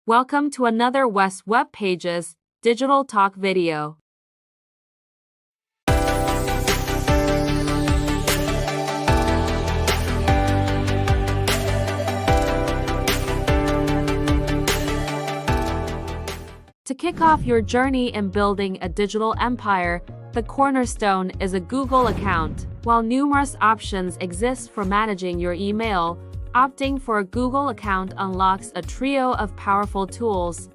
Welcome to another Web Pages Digital Talk video. To kick off your journey in building a digital empire, the cornerstone is a Google account. While numerous options exist for managing your email, opting for a Google account unlocks a trio of powerful tools: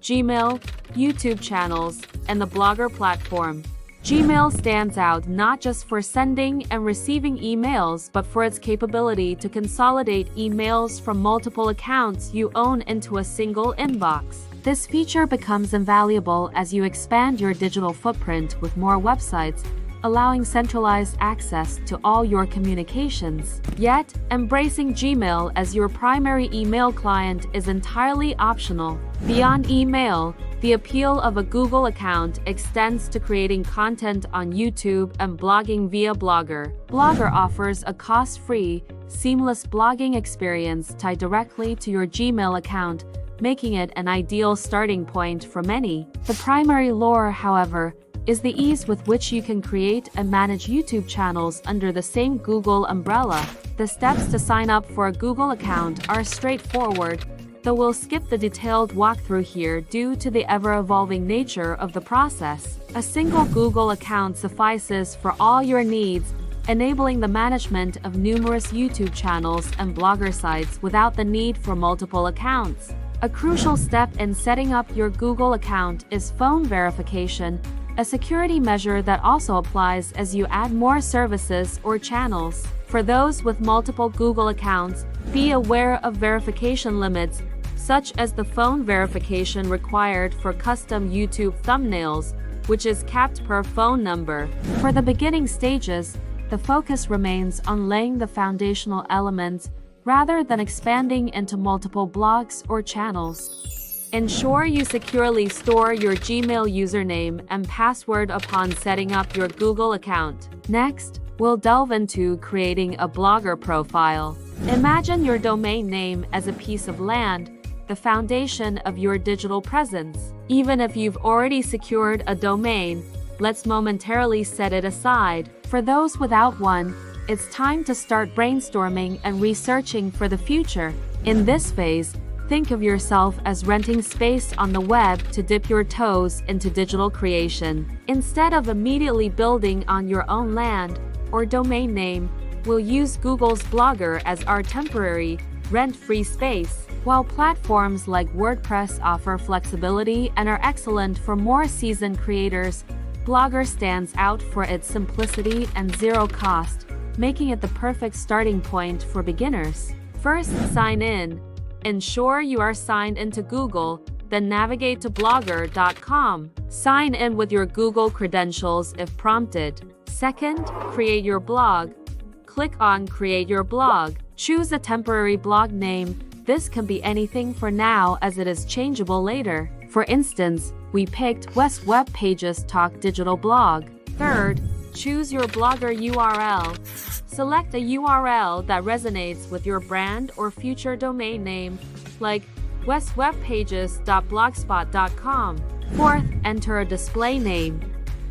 Gmail, YouTube channels, and the Blogger platform. Gmail stands out not just for sending and receiving emails, but for its capability to consolidate emails from multiple accounts you own into a single inbox. This feature becomes invaluable as you expand your digital footprint with more websites, allowing centralized access to all your communications. Yet, embracing Gmail as your primary email client is entirely optional. Beyond email, the appeal of a Google account extends to creating content on YouTube and blogging via Blogger. Blogger offers a cost-free, seamless blogging experience tied directly to your Gmail account, making it an ideal starting point for many. The primary lure, however, is the ease with which you can create and manage YouTube channels under the same Google umbrella. The steps to sign up for a Google account are straightforward, though we'll skip the detailed walkthrough here due to the ever-evolving nature of the process. A single Google account suffices for all your needs, enabling the management of numerous YouTube channels and Blogger sites without the need for multiple accounts. A crucial step in setting up your Google account is phone verification, a security measure that also applies as you add more services or channels. For those with multiple Google accounts, be aware of verification limits, such as the phone verification required for custom YouTube thumbnails, which is capped per phone number. For the beginning stages, the focus remains on laying the foundational elements rather than expanding into multiple blogs or channels. Ensure you securely store your Gmail username and password upon setting up your Google account. Next, we'll delve into creating a Blogger profile. Imagine your domain name as a piece of land, the foundation of your digital presence. Even if you've already secured a domain, let's momentarily set it aside. For those without one, it's time to start brainstorming and researching for the future. In this phase, think of yourself as renting space on the web to dip your toes into digital creation. Instead of immediately building on your own land or domain name, we'll use Google's Blogger as our temporary, rent-free space. While platforms like WordPress offer flexibility and are excellent for more seasoned creators, Blogger stands out for its simplicity and zero cost, making it the perfect starting point for beginners. First, sign in. Ensure you are signed into Google, then navigate to blogger.com. Sign in with your Google credentials if prompted. Second, create your blog. Click on Create Your Blog. Choose a temporary blog name. This can be anything for now as it is changeable later. For instance, we picked Web Pages Talk Digital Blog. Third, choose your Blogger URL. Select a URL that resonates with your brand or future domain name, like webpages.blogspot.com. Fourth, enter a display name.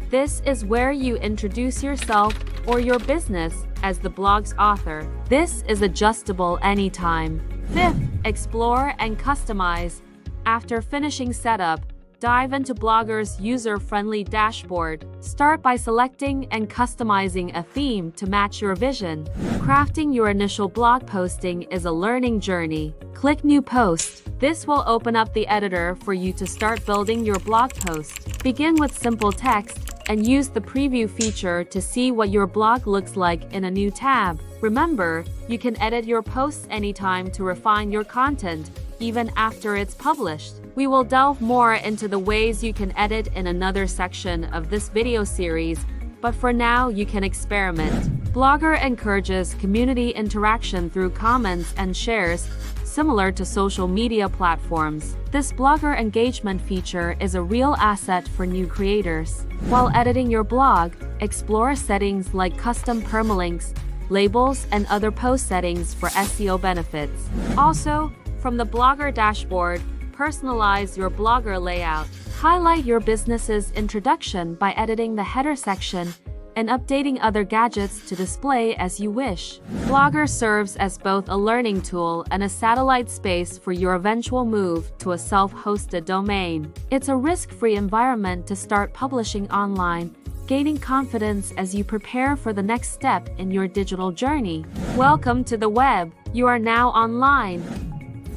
This is where you introduce yourself or your business as the blog's author. This is adjustable anytime. Fifth, explore and customize. After finishing setup, dive into Blogger's user-friendly dashboard. Start by selecting and customizing a theme to match your vision. Crafting your initial blog posting is a learning journey. Click New Post. This will open up the editor for you to start building your blog post. Begin with simple text and use the preview feature to see what your blog looks like in a new tab. Remember, you can edit your posts anytime to refine your content, even after it's published. We will delve more into the ways you can edit in another section of this video series, but for now you can experiment. Blogger encourages community interaction through comments and shares, similar to social media platforms. This Blogger engagement feature is a real asset for new creators. While editing your blog, explore settings like custom permalinks, labels, and other post settings for SEO benefits. Also, from the Blogger dashboard, personalize your Blogger layout. Highlight your business's introduction by editing the header section and updating other gadgets to display as you wish. Blogger serves as both a learning tool and a satellite space for your eventual move to a self-hosted domain. It's a risk-free environment to start publishing online, gaining confidence as you prepare for the next step in your digital journey. Welcome to the web. You are now online.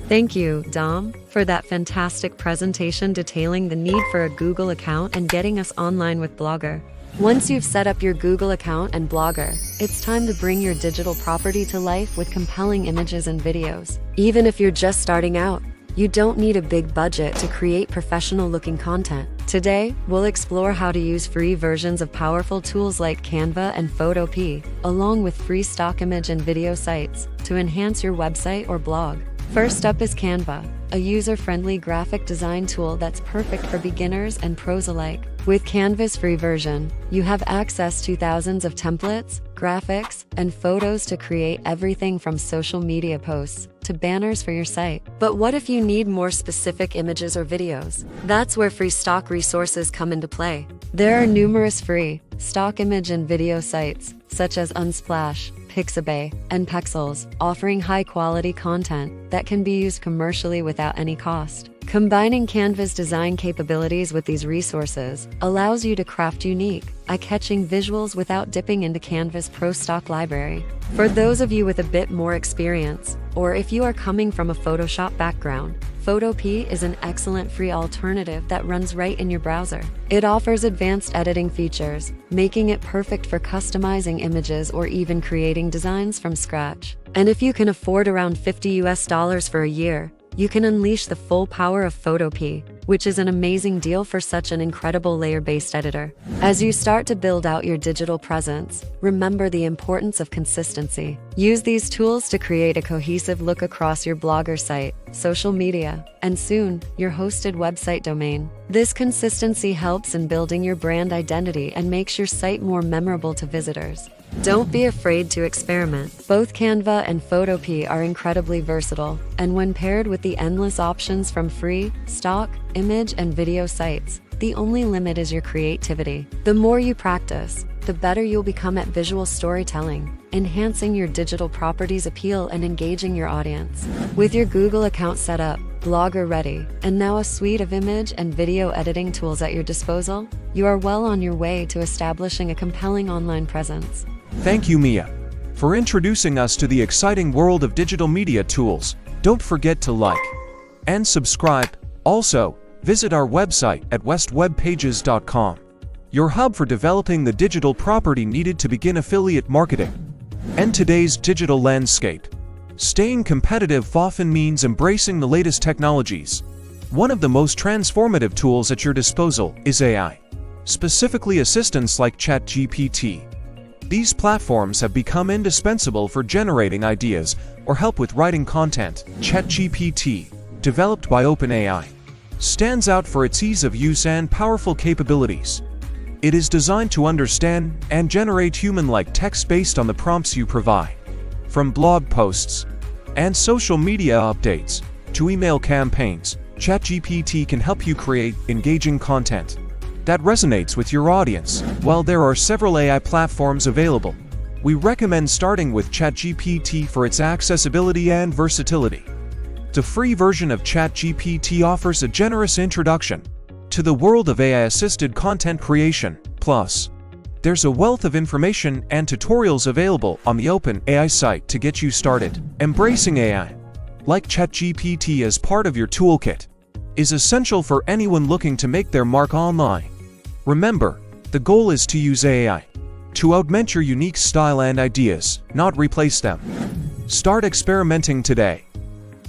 Thank you, Dom, for that fantastic presentation detailing the need for a Google account and getting us online with Blogger. Once you've set up your Google account and Blogger, it's time to bring your digital property to life with compelling images and videos. Even if you're just starting out, you don't need a big budget to create professional-looking content. Today, we'll explore how to use free versions of powerful tools like Canva and Photopea, along with free stock image and video sites, to enhance your website or blog. First up is Canva, a user-friendly graphic design tool that's perfect for beginners and pros alike. With Canva's free version, you have access to thousands of templates, graphics, and photos to create everything from social media posts to banners for your site. But what if you need more specific images or videos? That's where free stock resources come into play. There are numerous free stock image and video sites, such as Unsplash, Pixabay, and Pexels, offering high-quality content that can be used commercially without any cost. Combining Canva's design capabilities with these resources allows you to craft unique, eye-catching visuals without dipping into Canva's pro stock library. For those of you with a bit more experience, or if you are coming from a Photoshop background, Photopea is an excellent free alternative that runs right in your browser. It offers advanced editing features, making it perfect for customizing images or even creating designs from scratch. And if you can afford around $50 for a year, you can unleash the full power of Photopea, which is an amazing deal for such an incredible layer-based editor. As you start to build out your digital presence, remember the importance of consistency. Use these tools to create a cohesive look across your Blogger site, social media, and soon, your hosted website domain. This consistency helps in building your brand identity and makes your site more memorable to visitors. Don't be afraid to experiment. Both Canva and Photopea are incredibly versatile, and when paired with the endless options from free, stock, image, and video sites, the only limit is your creativity. The more you practice, the better you'll become at visual storytelling, enhancing your digital property's appeal and engaging your audience. With your Google account set up, Blogger ready, and now a suite of image and video editing tools at your disposal, you are well on your way to establishing a compelling online presence. Thank you, Mia, for introducing us to the exciting world of digital media tools. Don't forget to like and subscribe. Also, visit our website at westwebpages.com, your hub for developing the digital property needed to begin affiliate marketing. And today's digital landscape. Staying competitive often means embracing the latest technologies. One of the most transformative tools at your disposal is AI, specifically assistants like ChatGPT. These platforms have become indispensable for generating ideas or help with writing content. ChatGPT, developed by OpenAI, stands out for its ease of use and powerful capabilities. It is designed to understand and generate human-like text based on the prompts you provide. From blog posts and social media updates to email campaigns, ChatGPT can help you create engaging content that resonates with your audience. While there are several AI platforms available, we recommend starting with ChatGPT for its accessibility and versatility. The free version of ChatGPT offers a generous introduction to the world of AI-assisted content creation. Plus, there's a wealth of information and tutorials available on the OpenAI site to get you started. Embracing AI, like ChatGPT as part of your toolkit, is essential for anyone looking to make their mark online. Remember, the goal is to use AI to augment your unique style and ideas, not replace them. Start experimenting today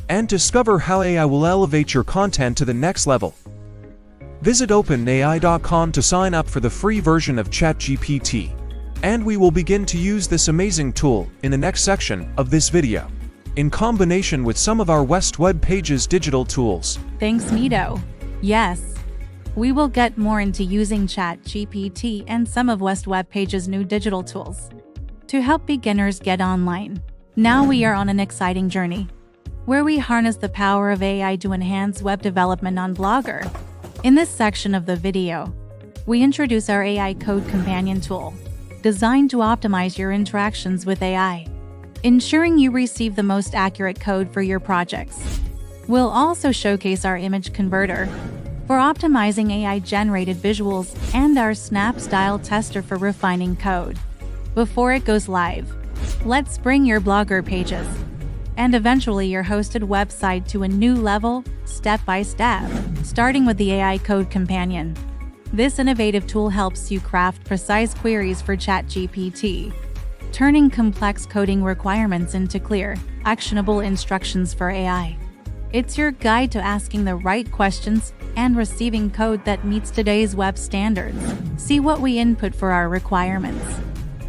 and discover how AI will elevate your content to the next level. Visit openai.com to sign up for the free version of ChatGPT, and we will begin to use this amazing tool in the next section of this video, in combination with some of our West Web Pages digital tools. Thanks, Mito. Yes, we will get more into using ChatGPT and some of West Web Pages' new digital tools to help beginners get online. Now we are on an exciting journey. where we harness the power of AI to enhance web development on Blogger. In this section of the video, we introduce our AI Code Companion tool, designed to optimize your interactions with AI, ensuring you receive the most accurate code for your projects. We'll also showcase our image converter for optimizing AI-generated visuals and our Snap Style Tester for refining code before it goes live. Let's bring your Blogger pages and eventually your hosted website to a new level, step by step, starting with the AI Code Companion. This innovative tool helps you craft precise queries for ChatGPT, turning complex coding requirements into clear, actionable instructions for AI. It's your guide to asking the right questions and receiving code that meets today's web standards. See what we input for our requirements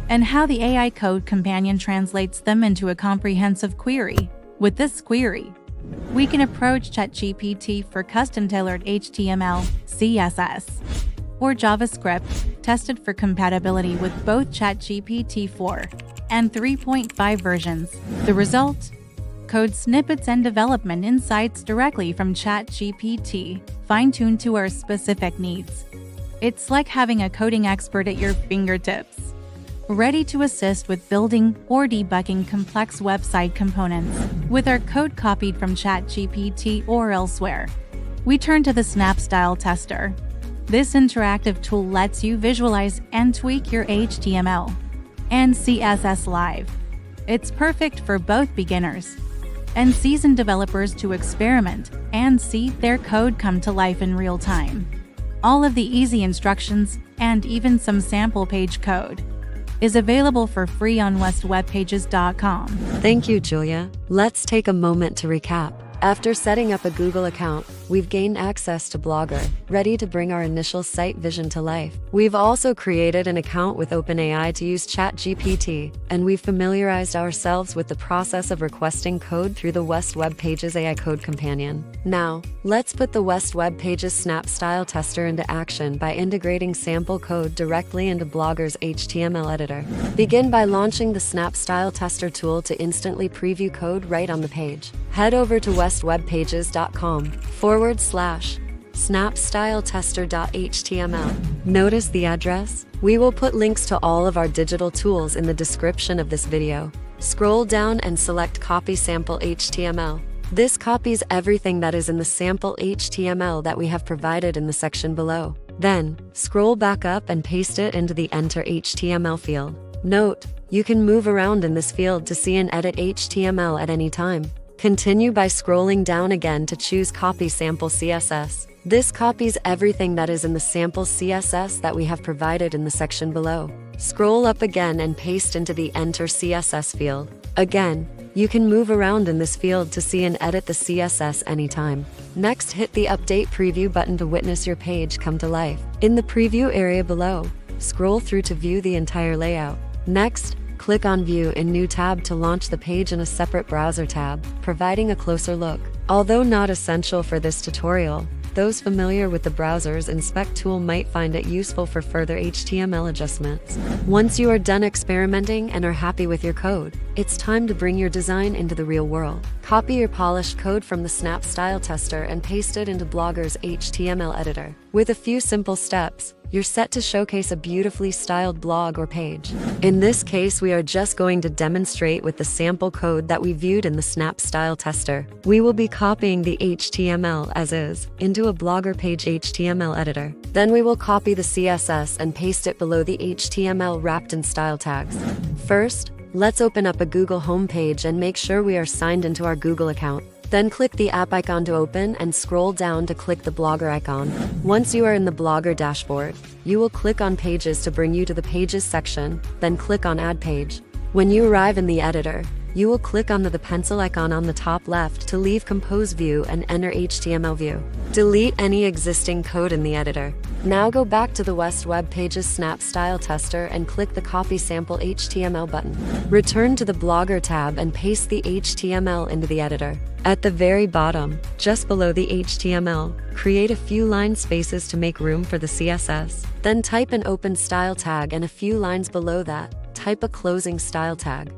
and how the AI Code Companion translates them into a comprehensive query. With this query, we can approach ChatGPT for custom-tailored HTML, CSS, or JavaScript, tested for compatibility with both ChatGPT 4 and 3.5 versions. The result? Code snippets and development insights directly from ChatGPT, fine-tuned to our specific needs. It's like having a coding expert at your fingertips, ready to assist with building or debugging complex website components. With our code copied from ChatGPT or elsewhere, we turn to the Snap Style Tester. This interactive tool lets you visualize and tweak your HTML and CSS live. It's perfect for both beginners and seasoned developers to experiment and see their code come to life in real time. All of the easy instructions and even some sample page code is available for free on westwebpages.com. Thank you, Julia. Let's take a moment to recap. After setting up a Google account, we've gained access to Blogger, ready to bring our initial site vision to life. We've also created an account with OpenAI to use ChatGPT, and we've familiarized ourselves with the process of requesting code through the West Web Pages AI Code Companion. Now, let's put the West Web Pages Snap Style Tester into action by integrating sample code directly into Blogger's HTML editor. Begin by launching the Snap Style Tester tool to instantly preview code right on the page. Head over to westwebpages.com/snapstyletester.html. Notice the address? We will put links to all of our digital tools in the description of this video. Scroll down and select Copy Sample HTML. This copies everything that is in the sample HTML that we have provided in the section below. Then, scroll back up and paste it into the Enter HTML field. Note, you can move around in this field to see and edit HTML at any time. Continue by scrolling down again to choose Copy Sample CSS. This copies everything that is in the sample CSS that we have provided in the section below. Scroll up again and paste into the Enter CSS field. Again, you can move around in this field to see and edit the CSS anytime. Next, hit the Update Preview button to witness your page come to life. In the preview area below, scroll through to view the entire layout. Next, click on View in New tab to launch the page in a separate browser tab, providing a closer look. Although not essential for this tutorial, those familiar with the browser's Inspect tool might find it useful for further HTML adjustments. Once you are done experimenting and are happy with your code, it's time to bring your design into the real world. Copy your polished code from the Snap Style Tester and paste it into Blogger's HTML editor. With a few simple steps, you're set to showcase a beautifully styled blog or page. In this case, we are just going to demonstrate with the sample code that we viewed in the Snap Style Tester. We will be copying the HTML as is into a Blogger page HTML editor. Then we will copy the CSS and paste it below the HTML wrapped in style tags. First, let's open up a Google homepage and make sure we are signed into our Google account. Then click the app icon to open and scroll down to click the Blogger icon. Once you are in the Blogger dashboard, you will click on Pages to bring you to the Pages section, then click on Add Page. When you arrive in the editor, you will click on the pencil icon on the top left to leave Compose View and enter HTML View. Delete any existing code in the editor. Now go back to the West Web Pages Snap Style Tester and click the Copy Sample HTML button. Return to the Blogger tab and paste the HTML into the editor. At the very bottom, just below the HTML, create a few line spaces to make room for the CSS. Then type an open style tag, and a few lines below that, type a closing style tag.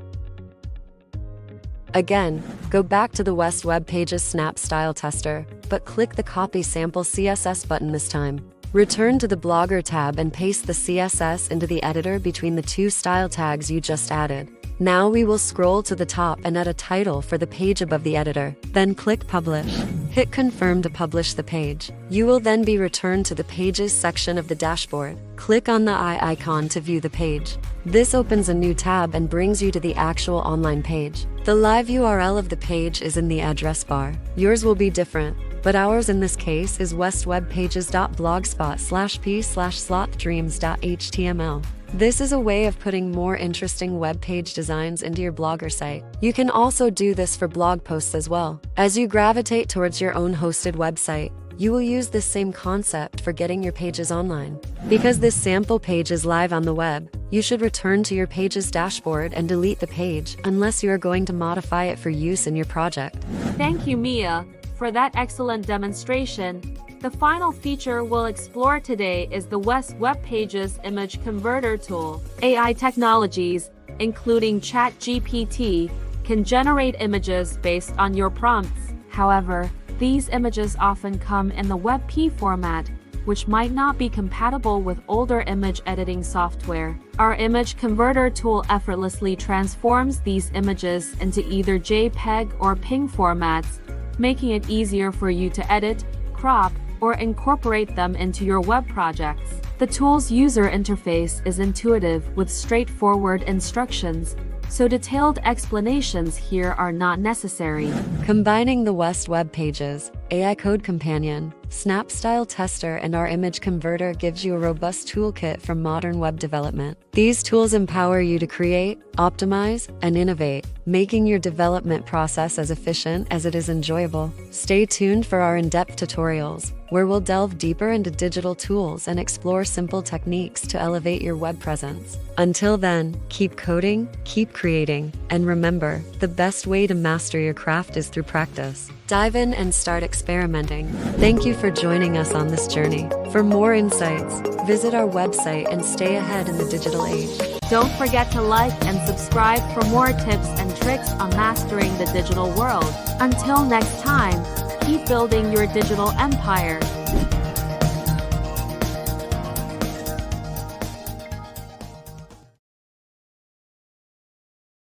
Again, go back to the West Web Pages Snap Style Tester, but click the Copy Sample CSS button this time. Return to the Blogger tab and paste the CSS into the editor between the two style tags you just added. Now we will scroll to the top and add a title for the page above the editor. Then click Publish. Hit Confirm to publish the page. You will then be returned to the Pages section of the dashboard. Click on the eye icon to view the page. This opens a new tab and brings you to the actual online page. The live URL of the page is in the address bar. Yours will be different, but ours in this case is westwebpages.blogspot/p/slothdreams.html. This is a way of putting more interesting web page designs into your Blogger site. You can also do this for blog posts as well. As you gravitate towards your own hosted website, you will use this same concept for getting your pages online. Because this sample page is live on the web, you should return to your page's dashboard and delete the page unless you are going to modify it for use in your project. Thank you, Mia, for that excellent demonstration. The final feature we'll explore today is the West Web Pages Image Converter tool. AI technologies, including ChatGPT, can generate images based on your prompts. However, these images often come in the WebP format, which might not be compatible with older image editing software. Our image converter tool effortlessly transforms these images into either JPEG or PNG formats, making it easier for you to edit, crop, or incorporate them into your web projects. The tool's user interface is intuitive with straightforward instructions, so detailed explanations here are not necessary. Combining the West Web Pages, AI Code Companion, Snap Style Tester, and our image converter gives you a robust toolkit for modern web development. These tools empower you to create, optimize, and innovate, making your development process as efficient as it is enjoyable. Stay tuned for our in-depth tutorials, where we'll delve deeper into digital tools and explore simple techniques to elevate your web presence. Until then, keep coding, keep creating, and remember, the best way to master your craft is through practice. Dive in and start experimenting. Thank you for joining us on this journey. For more insights, visit our website and stay ahead in the digital age. Don't forget to like and subscribe for more tips and tricks on mastering the digital world. Until next time, keep building your digital empire.